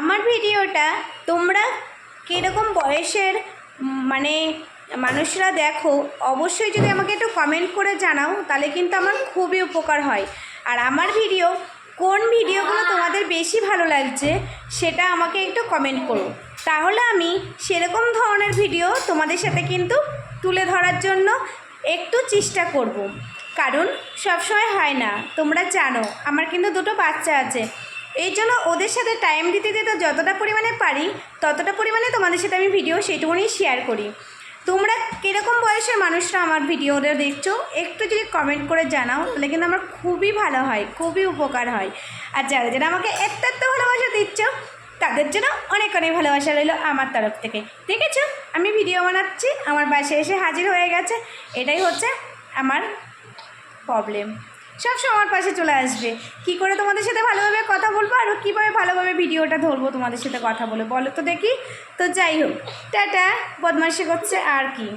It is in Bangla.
আমার ভিডিওটা তোমরা কীরকম বয়সের মানে মানুষরা দেখো, অবশ্যই যদি আমাকে একটু কমেন্ট করে জানাও, তাহলে কিন্তু আমার খুবই উপকার হয়। আর আমার ভিডিও কোন ভিডিওগুলো তোমাদের বেশি ভালো লাগছে সেটা আমাকে একটু কমেন্ট করো, তাহলে আমি সেরকম ধরনের ভিডিও তোমাদের সাথে কিন্তু তুলে ধরার জন্য একটু চেষ্টা করব। কারণ সবসময় হয় না, তোমরা জানো আমার কিন্তু দুটো বাচ্চা আছে, এই জন্য ওদের সাথে টাইম দিতে দিতে যতটা পরিমাণে পারি ততটা পরিমাণে তোমাদের সাথে আমি ভিডিও সেইটুকুনি শেয়ার করি। তোমরা কীরকম বয়সের মানুষরা আমার ভিডিওটা দেখছো একটু যদি কমেন্ট করে জানাও, তাহলে কিন্তু আমার খুবই ভালো হয়, খুবই উপকার হয়। আর যারা যারা আমাকে এত ভালোবাসা দিচ্ছ তাদের জন্য অনেক অনেক ভালোবাসা রইল আমার তরফ থেকে। দেখেছো আমি ভিডিও বানাচ্ছি, আমার বাসায় এসে হাজির হয়ে গেছে, এটাই হচ্ছে আমার প্রবলেম। সবসময় আমার পাশে চলে আসবে, কি করে তোমাদের সাথে ভালোভাবে কথা বলবো আর কীভাবে ভালোভাবে ভিডিওটা ধরবো তোমাদের সাথে কথা বলে, বলো তো দেখি। তো যাই হোক, টাটা, বদমাইশি করছে আর কি।